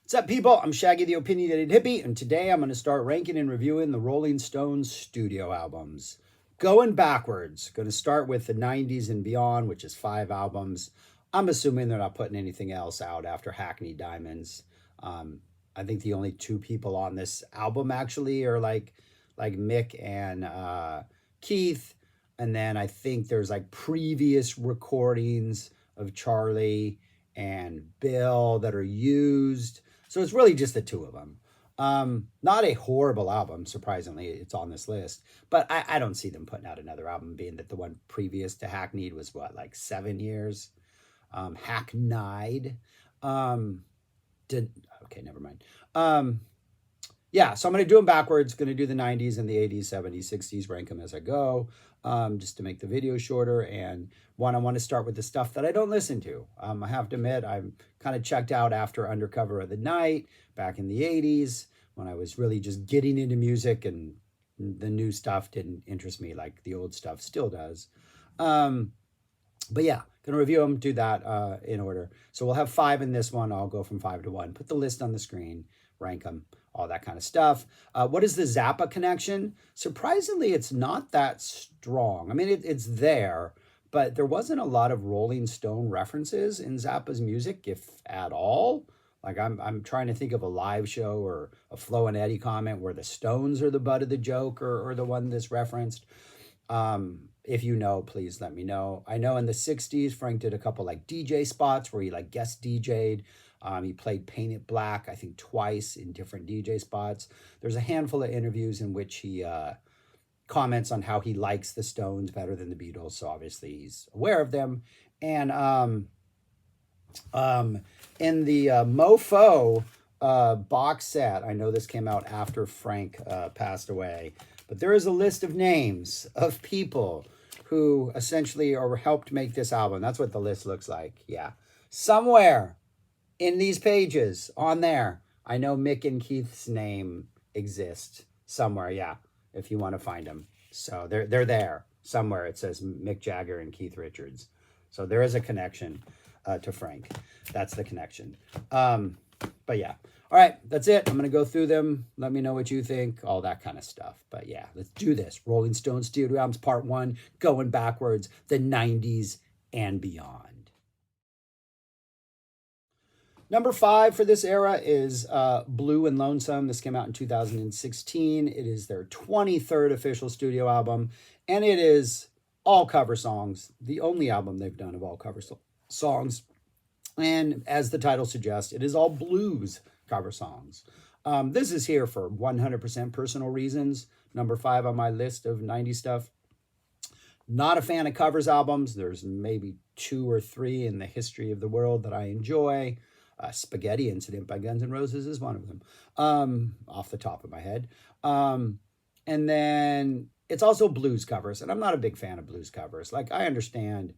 What's up, people? I'm Shaggy the Opinionated Hippie, and today I'm going to start ranking and reviewing the Rolling Stones studio albums. Going backwards, going to start with the 90s and beyond, which is 5 albums. I'm assuming they're not putting anything else out after Hackney Diamonds. Um, I think the only 2 people on this album actually are like Mick and Keith, and then I think there's like previous recordings of Charlie and Bill that are used, so it's really just the 2 of them. Not a horrible album, surprisingly, it's on this list, but I don't see them putting out another album, being that the one previous to Hackneyed was what, like 7 years? Hackneyed. Um, did Okay, never mind. Yeah, so I'm going to do them backwards. Going to do the 90s and the 80s, 70s, 60s, rank them as I go, just to make the video shorter. And I want to start with the stuff that I don't listen to. I have to admit, I'm kind of checked out after Undercover of the Night back in the 80s when I was really just getting into music, and the new stuff didn't interest me like the old stuff still does. Um, but yeah, gonna review them, do that in order. So we'll have 5 in this one. I'll go from 5 to 1. Put the list on the screen, rank them, all that kind of stuff. What is the Zappa connection? Surprisingly, it's not that strong. I mean, it's there, but there wasn't a lot of Rolling Stone references in Zappa's music, if at all. Like I'm trying to think of a live show or a Flo and Eddie comment where the Stones are the butt of the joke, or the one that's referenced. If you know, please let me know. I know in the 60s, Frank did a couple like DJ spots where he like guest DJ'd. He played Paint It Black, I think twice in different DJ spots. There's a handful of interviews in which he comments on how he likes the Stones better than the Beatles. So obviously he's aware of them. And in the Mofo box set, I know this came out after Frank passed away, but there is a list of names of people who essentially or helped make this album. That's what the list looks like. Yeah. Somewhere in these pages on there, I know Mick and Keith's name exists somewhere. Yeah. If you want to find them. So they're there somewhere. It says Mick Jagger and Keith Richards. So there is a connection to Frank. That's the connection. But yeah. All right, that's it. I'm going to go through them. Let me know what you think, all that kind of stuff. But yeah, let's do this. Rolling Stones Studio Albums Part 1, going backwards, the 90s and beyond. Number 5 for this era is Blue and Lonesome. This came out in 2016. It is their 23rd official studio album, and it is all cover songs, the only album they've done of all cover songs. And as the title suggests, it is all blues cover songs. This is here for 100% personal reasons. Number 5 on my list of 90s stuff. Not a fan of covers albums. There's maybe 2 or 3 in the history of the world that I enjoy. Spaghetti Incident by Guns N' Roses is one of them, off the top of my head. And then it's also blues covers, and I'm not a big fan of blues covers. Like, I understand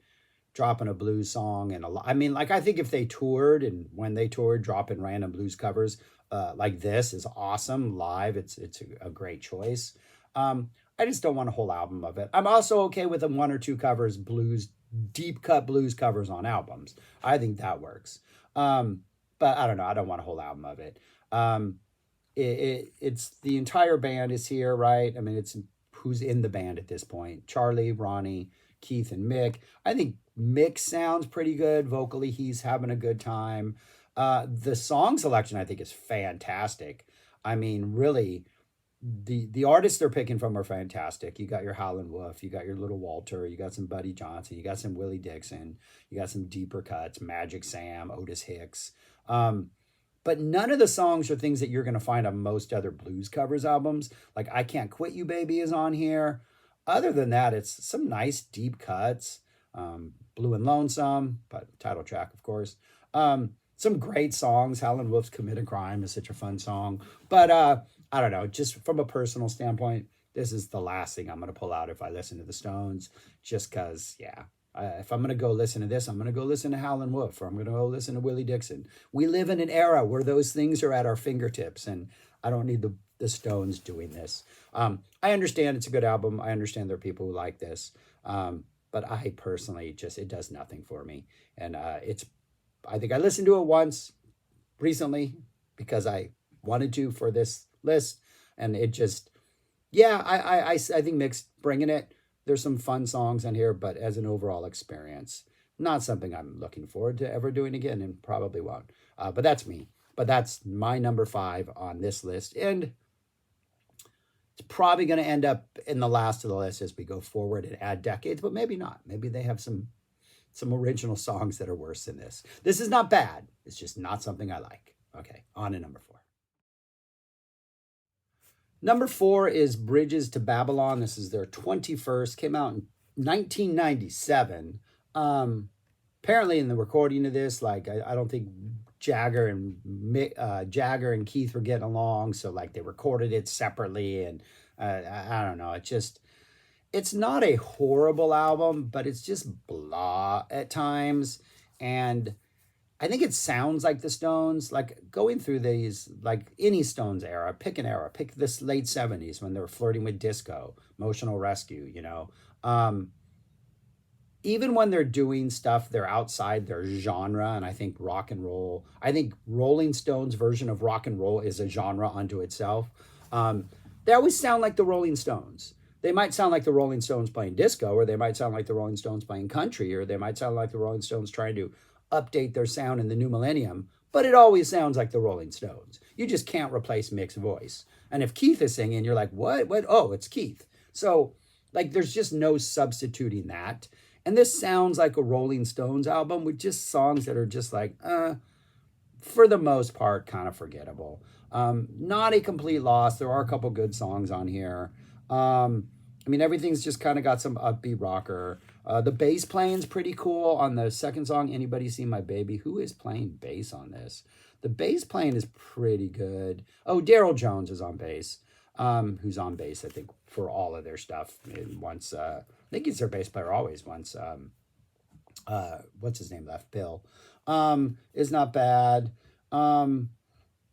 dropping a blues song, and I mean, like, I think if they toured, and when they toured, dropping random blues covers like this is awesome live. It's a great choice. I just don't want a whole album of it. I'm also okay with them 1 or 2 covers, blues, deep cut blues covers on albums. I think that works. But I don't know. I don't want a whole album of it. It's the entire band is here, right? I mean, it's who's in the band at this point: Charlie, Ronnie, Keith, and Mick. I think Mick sounds pretty good vocally. He's having a good time. The song selection, I think, is fantastic. I mean, really, the artists they're picking from are fantastic. You got your Howlin' Wolf, you got your Little Walter, you got some Buddy Johnson, you got some Willie Dixon, you got some deeper cuts, Magic Sam, Otis Hicks. But none of the songs are things that you're going to find on most other blues covers albums. Like I Can't Quit You Baby is on here. Other than that, it's some nice deep cuts. Blue and Lonesome, but title track, of course. Some great songs. Howlin' Wolf's Commit a Crime is such a fun song. But I don't know, just from a personal standpoint, this is the last thing I'm going to pull out if I listen to the Stones, just because, yeah. If I'm going to go listen to this, I'm going to go listen to Howlin' Wolf, or I'm going to go listen to Willie Dixon. We live in an era where those things are at our fingertips, and I don't need the Stones doing this. I understand it's a good album. I understand there are people who like this. But I personally it does nothing for me. And I think I listened to it once recently, because I wanted to for this list. And it just, yeah, I think Mixed bringing it. There's some fun songs on here, but as an overall experience, not something I'm looking forward to ever doing again, and probably won't. But that's me. But that's my number 5 on this list. And it's probably going to end up in the last of the list as we go forward and add decades, but maybe not. Maybe they have some original songs that are worse than this. This is not bad. It's just not something I like. Okay, on to number 4. Number 4 is Bridges to Babylon. This is their 21st. Came out in 1997. Apparently, in the recording of this, like I don't think Jagger and Keith were getting along, so like they recorded it separately, and I don't know. It's not a horrible album, but it's just blah at times, and I think it sounds like the Stones, like going through these, like any Stones era, pick an era, pick this late 70s when they were flirting with disco, Emotional Rescue, you know. Even when they're doing stuff, they're outside their genre. And I think I think Rolling Stones' version of rock and roll is a genre unto itself. They always sound like the Rolling Stones. They might sound like the Rolling Stones playing disco, or they might sound like the Rolling Stones playing country, or they might sound like the Rolling Stones trying to update their sound in the new millennium, but it always sounds like the Rolling Stones. You just can't replace Mick's voice. And if Keith is singing, you're like, what? Oh, it's Keith. So, like, there's just no substituting that. And this sounds like a Rolling Stones album with just songs that are just like, for the most part, kind of forgettable. Not a complete loss. There are a couple good songs on here. I mean, everything's just kind of got some upbeat rocker. The bass playing's pretty cool on the second song, Anybody Seen My Baby? Who is playing bass on this? The bass playing is pretty good. Oh, Daryl Jones is on bass, who's on bass, I think, for all of their stuff. And once, I think he's their bass player always. Once, what's his name left? Bill. Is not bad.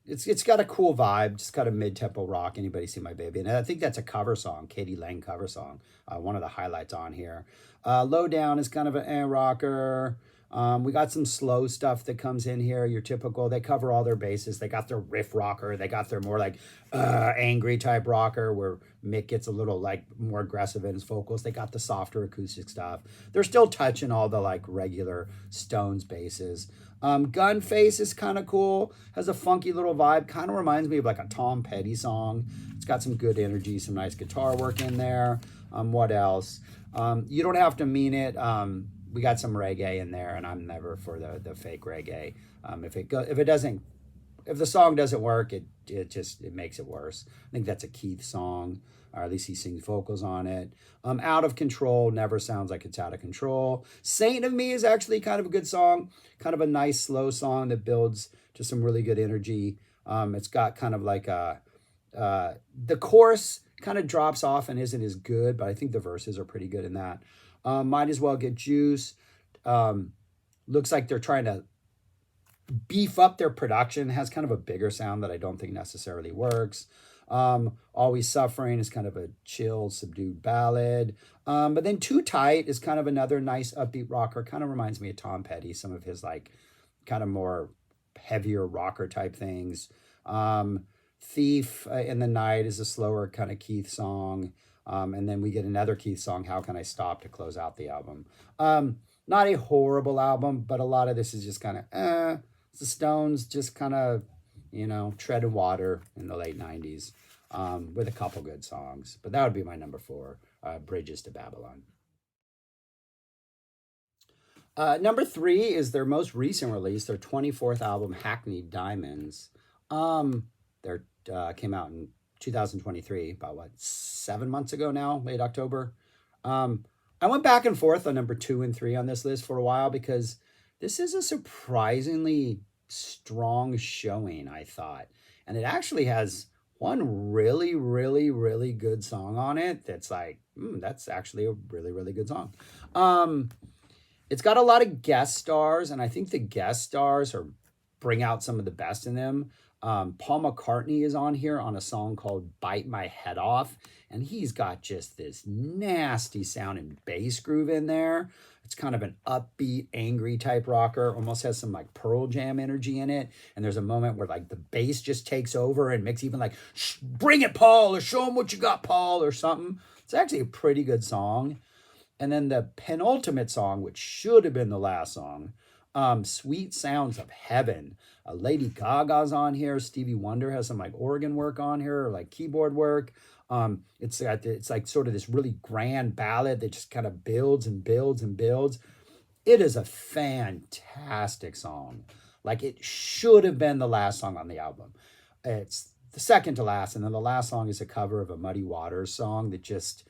It's got a cool vibe, just got a mid-tempo rock. Anybody See My Baby? And I think that's a cover song, Katie Lang cover song. One of the highlights on here. Low Down is kind of an rocker. We got some slow stuff that comes in here. Your typical, they cover all their bases. They got their riff rocker. They got their more like angry type rocker where Mick gets a little like more aggressive in his vocals. They got the softer acoustic stuff. They're still touching all the like regular Stones bases. Gunface is kind of cool. Has a funky little vibe. Kind of reminds me of like a Tom Petty song. It's got some good energy, some nice guitar work in there. What else? You Don't Have to Mean It. We got some reggae in there, and I'm never for the fake reggae. If the song doesn't work, it makes it worse. I think that's a Keith song, or at least he sings vocals on it. Out of Control never sounds like it's out of control. Saint of Me is actually kind of a good song, kind of a nice slow song that builds to some really good energy. It's got kind of like the chorus kind of drops off and isn't as good, but I think the verses are pretty good in that. Might As Well Get Juice. Looks like they're trying to beef up their production. Has kind of a bigger sound that I don't think necessarily works. Always Suffering is kind of a chill, subdued ballad. But then Too Tight is kind of another nice upbeat rocker. Kind of reminds me of Tom Petty, some of his like kind of more heavier rocker type things. Thief in the Night is a slower kind of Keith song. And then we get another Keith song, How Can I Stop, to close out the album. Not a horrible album, but a lot of this is just kind of, it's the Stones just kind of, treading water in the late 90s with a couple good songs. But that would be my number 4, Bridges to Babylon. Number 3 is their most recent release, their 24th album, Hackneyed Diamonds. Came out in 2023, about 7 months ago now, late October. I went back and forth on number 2 and 3 on this list for a while because this is a surprisingly strong showing, I thought. And it actually has one really, really, really good song on it that's like, that's actually a really, really good song. It's got a lot of guest stars, and I think the guest stars bring out some of the best in them. Paul McCartney is on here on a song called Bite My Head Off, and he's got just this nasty sounding bass groove in there. It's kind of an upbeat, angry type rocker, almost has some like Pearl Jam energy in it. And there's a moment where like the bass just takes over and Mick's even like, bring it, Paul, or show him what you got, Paul, or something. It's actually a pretty good song. And then the penultimate song, which should have been the last song, Sweet Sounds of Heaven. Lady Gaga's on here. Stevie Wonder has some like organ work on here, or like keyboard work. It's like sort of this really grand ballad that just kind of builds and builds and builds. It is a fantastic song. Like it should have been the last song on the album. It's the second to last, and then the last song is a cover of a Muddy Waters song that just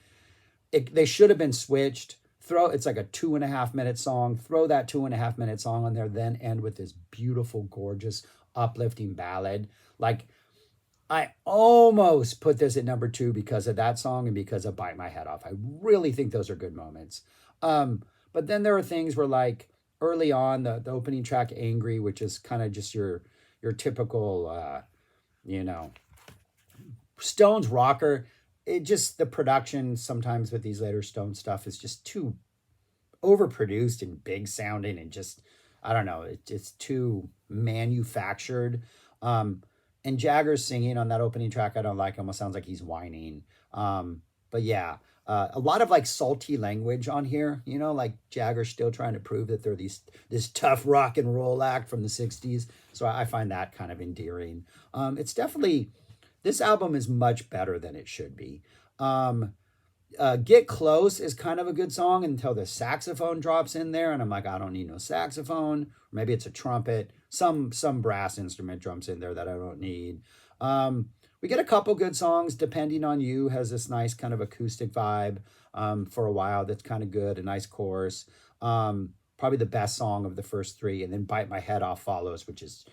they should have been switched. It's like a 2.5 minute song. Throw that 2.5 minute song on there, then end with this beautiful, gorgeous, uplifting ballad. Like I almost put this at number 2 because of that song and because of Bite My Head Off. I really think those are good moments. But then there are things where like early on, the opening track, Angry, which is kind of just your typical, Stones rocker. It just, the production sometimes with these later Stone stuff is just too overproduced and big sounding and just, I don't know, it's too manufactured. And Jagger's singing on that opening track, I don't like. Almost sounds like he's whining. But yeah, a lot of like salty language on here, like Jagger's still trying to prove that they're this tough rock and roll act from the 60s. So I find that kind of endearing. It's definitely, this album is much better than it should be. Get Close is kind of a good song until the saxophone drops in there. And I'm like, I don't need no saxophone. Maybe it's a trumpet. Some brass instrument jumps in there that I don't need. We get a couple good songs. Depending on You has this nice kind of acoustic vibe for a while. That's kind of good. A nice chorus. Probably the best song of the first 3. And then Bite My Head Off follows, which is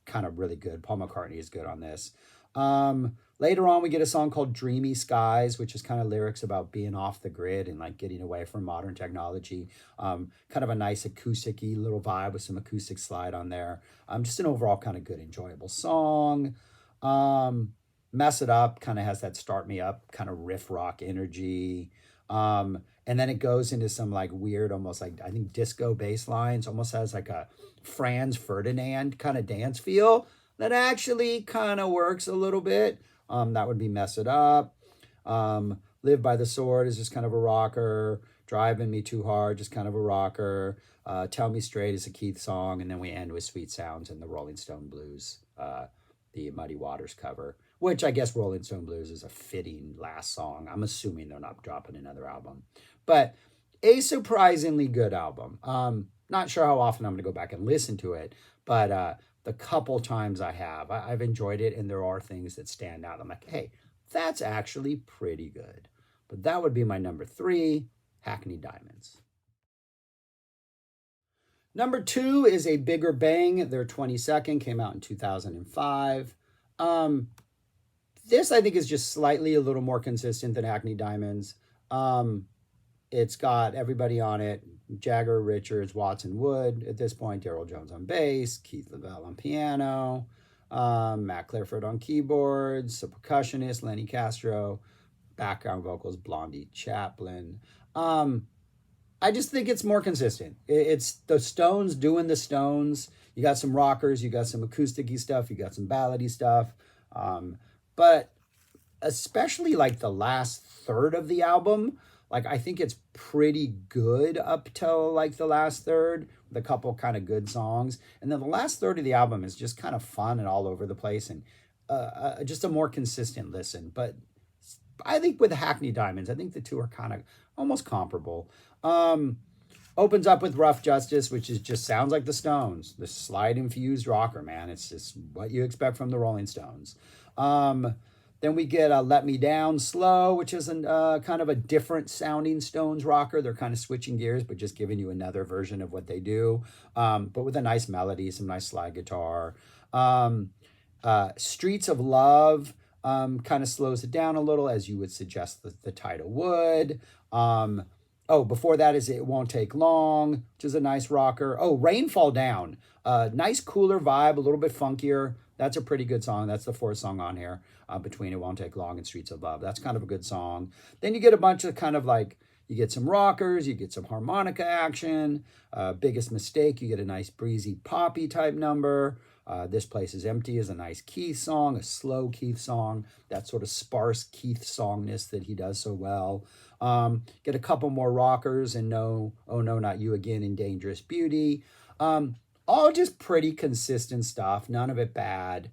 kind of really good. Paul McCartney is good on this. Later on, we get a song called Dreamy Skies, which is kind of lyrics about being off the grid and like getting away from modern technology. Kind of a nice acoustic-y little vibe with some acoustic slide on there. Just an overall kind of good, enjoyable song. Mess It Up kind of has that start me up kind of riff rock energy. And then it goes into some like weird, almost like, I think disco bass lines, almost has like a Franz Ferdinand kind of dance feel that actually kind of works a little bit. That would be Mess It Up. Live by the Sword is just kind of a rocker. Driving Me Too Hard, just kind of a rocker. Tell Me Straight is a Keith song. And then we end with Sweet Sounds and the Rolling Stone Blues, the Muddy Waters cover, which I guess Rolling Stone Blues is a fitting last song. I'm assuming they're not dropping another album. But a surprisingly good album. Not sure how often I'm going to go back and listen to it, but the couple times I have, I've enjoyed it, and there are things that stand out. I'm like, hey, that's actually pretty good. But that would be my number 3, Hackney Diamonds. Number 2 is A Bigger Bang. Their 22nd came out in 2005. This, I think, is just slightly a little more consistent than Hackney Diamonds. It's got everybody on it. Jagger, Richards, Watson, Wood. At this point, Daryl Jones on bass, Keith Lavelle on piano, Matt Clifford on keyboards, a percussionist, Lenny Castro, background vocals, Blondie Chaplin. I just think it's more consistent. It's the Stones doing the Stones. You got some rockers, you got some acoustic-y stuff, you got some ballady stuff. But especially like the last third of the album, like I think it's pretty good up till like the last third with a couple kind of good songs. And then the last third of the album is just kind of fun and all over the place and just a more consistent listen. But I think with Hackney Diamonds, I think the two are kind of almost comparable. Opens up with Rough Justice, which is just sounds like the Stones, the slide infused rocker, man. It's just what you expect from the Rolling Stones. Then we get Let Me Down Slow, which is kind of a different sounding Stones rocker. They're kind of switching gears, but just giving you another version of what they do, but with a nice melody, some nice slide guitar. Streets of Love kind of slows it down a little, as you would suggest the title would. Before that is It Won't Take Long, which is a nice rocker. Rain Fall Down. Nice, cooler vibe, a little bit funkier. That's a pretty good song. That's the 4th song on here, between It Won't Take Long and Streets of Love. That's kind of a good song. Then you get a bunch of kind of like, You get some rockers, you get some harmonica action. Biggest Mistake, you get a nice breezy poppy type number. This Place Is Empty is a nice Keith song, a slow Keith song, that sort of sparse Keith songness that he does so well. Get a couple more rockers and No, Oh No, Not You Again and Dangerous Beauty. All just pretty consistent stuff, none of it bad.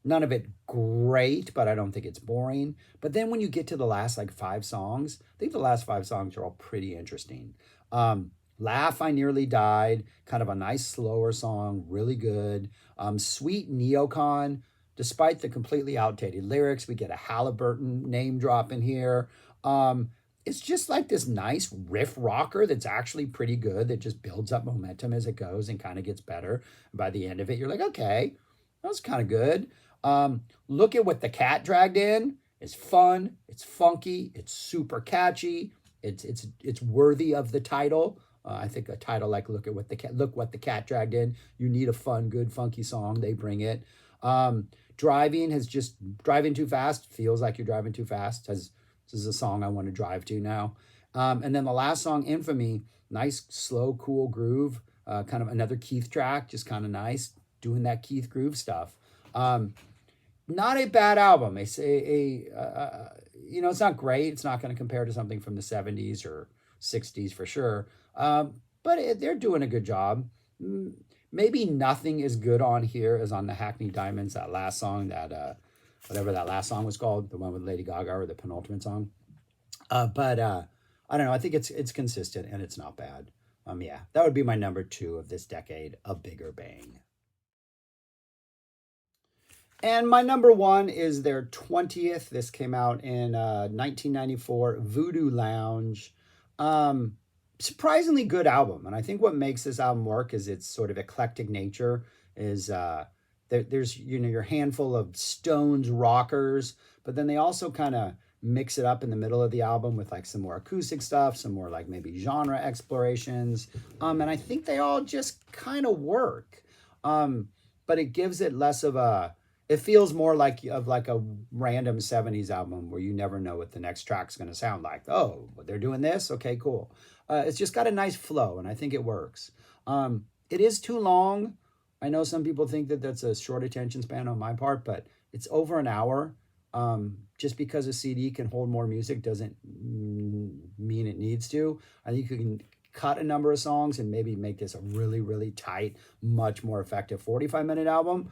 None of it great, but I don't think it's boring. But then when you get to the last like 5 songs, I think the last 5 songs are all pretty interesting. Laugh, I Nearly Died, kind of a nice slower song, really good. Sweet Neocon, despite the completely outdated lyrics, we get a Halliburton name drop in here. It's just like this nice riff rocker that's actually pretty good, that just builds up momentum as it goes and kind of gets better. And by the end of it, you're like, okay, that was kind of good. Look at What the Cat Dragged In. It's fun, it's funky, it's super catchy, it's worthy of the title. I think a title like Look What the Cat Dragged In. You need a fun, good, funky song. They bring it. Driving Too Fast feels like you're driving too fast. This is a song I want to drive to now. And then the last song, Infamy, nice, slow, cool groove. Kind of another Keith track, just kind of nice, doing that Keith groove stuff. Not a bad album. It's it's not great. It's not going to compare to something from the 70s or 60s for sure. But they're doing a good job. Maybe nothing as good on here as on the Hackney Diamonds, that last song, that whatever that last song was called, the one with Lady Gaga, or the penultimate song. But I don't know. I think it's consistent and it's not bad. Yeah, that would be my number 2 of this decade, A Bigger Bang. And my number 1 is their 20th. This came out in 1994, Voodoo Lounge. Surprisingly good album. And I think what makes this album work is its sort of eclectic nature. Is there's your handful of Stones rockers, but then they also kind of mix it up in the middle of the album with like some more acoustic stuff, some more like maybe genre explorations. And I think they all just kind of work. But it gives it less of a, it feels more like a random 70s album where you never know what the next track's going to sound like. Oh, they're doing this? Okay, cool. It's just got a nice flow, and I think it works. It is too long. I know some people think that that's a short attention span on my part, but it's over an hour. Just because a CD can hold more music doesn't mean it needs to. I think you can cut a number of songs and maybe make this a really, really tight, much more effective 45-minute album.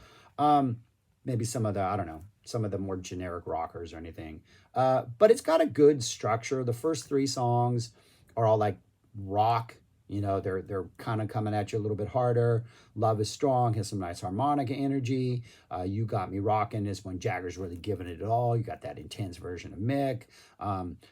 Maybe some of the more generic rockers or anything. But it's got a good structure. The first 3 songs are all like rock. They're kind of coming at you a little bit harder. Love Is Strong has some nice harmonica energy. You Got Me Rockin' is when Jagger's really giving it all. You got that intense version of Mick.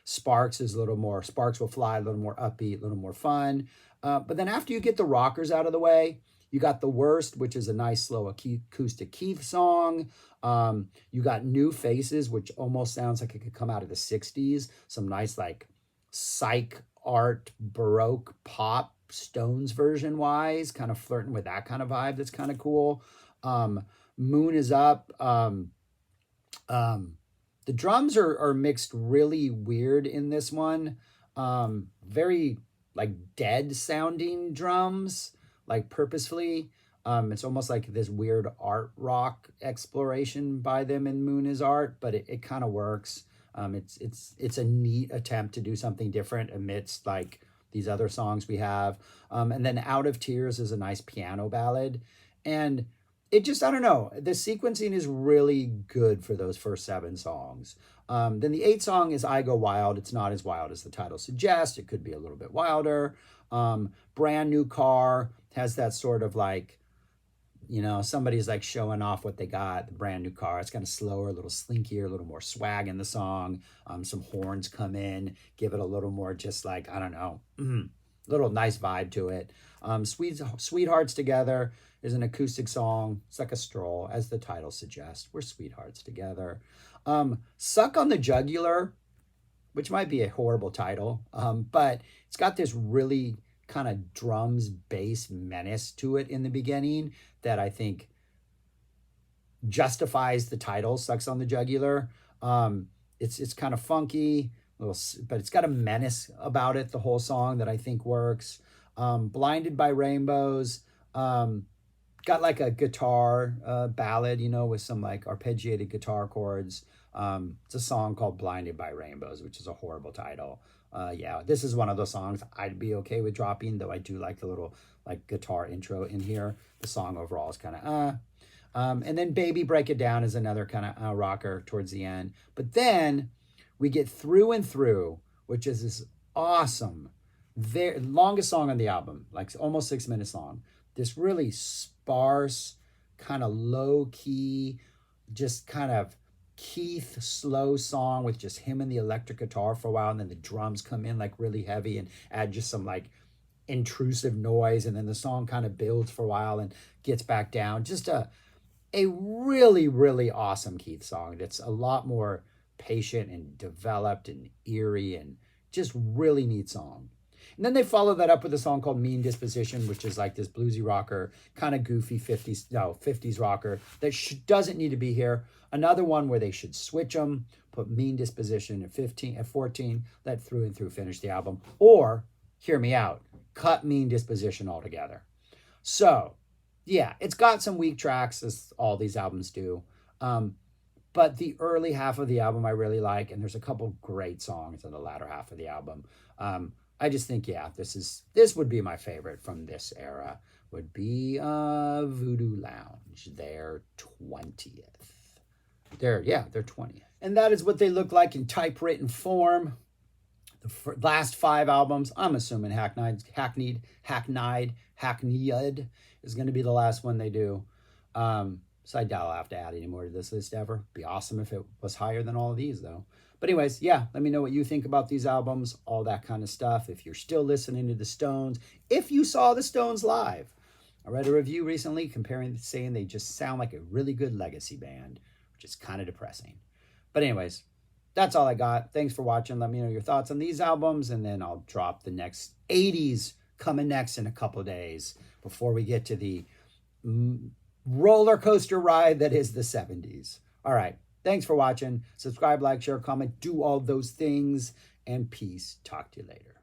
Sparks is a little more, Sparks Will Fly, a little more upbeat, a little more fun. But then after you get the rockers out of the way, you got The Worst, which is a nice, slow acoustic Keith song. You got New Faces, which almost sounds like it could come out of the 60s. Some nice, like, psych art, Baroque pop, Stones version wise, kind of flirting with that kind of vibe. That's kind of cool. Moon Is Up. The drums are mixed really weird in this one. Very, like, dead sounding drums, like purposefully. It's almost like this weird art rock exploration by them in Moon Is Art, but it kind of works. It's a neat attempt to do something different amidst like these other songs we have. And then Out of Tears is a nice piano ballad. And it just, I don't know, the sequencing is really good for those first 7 songs. Then the 8th song is I Go Wild. It's not as wild as the title suggests. It could be a little bit wilder. Brand New Car has that sort of like, somebody's like showing off what they got, the brand new car. It's kind of slower, a little slinkier, a little more swag in the song. Some horns come in, give it a little more just like, I don't know, little nice vibe to it. Sweethearts Together is an acoustic song. It's like a stroll, as the title suggests. We're sweethearts together. Suck on the Jugular, which might be a horrible title, but it's got this really kind of drums, bass menace to it in the beginning that I think justifies the title, Sucks on the Jugular. It's kind of funky. but it's got a menace about it, the whole song, that I think works. Blinded by Rainbows. Got like a guitar ballad, with some like arpeggiated guitar chords. It's a song called Blinded by Rainbows, which is a horrible title. Yeah, this is one of those songs I'd be okay with dropping, though I do like the little like guitar intro in here. The song overall is kind of and then Baby Break It Down is another kind of rocker towards the end. But then we get Through and Through, which is this awesome, very longest song on the album, like almost 6 minutes long. This really sparse, kind of low key, just kind of Keith slow song with just him and the electric guitar for a while, and then the drums come in like really heavy and add just some like intrusive noise, and then the song kind of builds for a while and gets back down. Just a really, really awesome Keith song. That's a lot more patient and developed and eerie and just really neat song. And then they follow that up with a song called Mean Disposition, which is like this bluesy rocker, kind of goofy 50s rocker that doesn't need to be here. Another one where they should switch them, put Mean Disposition at 14, let Through and Through finish the album, or, hear me out, cut Mean Disposition altogether. So, yeah, it's got some weak tracks, as all these albums do. But the early half of the album I really like, and there's a couple great songs in the latter half of the album. I just think, yeah, this would be my favorite from this era, would be Voodoo Lounge, their 20th. Their 20th. And that is what they look like in typewritten form. The last 5 albums, I'm assuming Hackneyed is going to be the last one they do. So I doubt I'll have to add any more to this list ever. Be awesome if it was higher than all of these, though. But anyways, yeah, let me know what you think about these albums, all that kind of stuff. If you're still listening to the Stones, if you saw the Stones live. I read a review recently saying they just sound like a really good legacy band, which is kind of depressing. But anyways, that's all I got. Thanks for watching. Let me know your thoughts on these albums, and then I'll drop the next 80s coming next in a couple of days before we get to the roller coaster ride that is the 70s. All right. Thanks for watching. Subscribe, like, share, comment, do all those things, and peace. Talk to you later.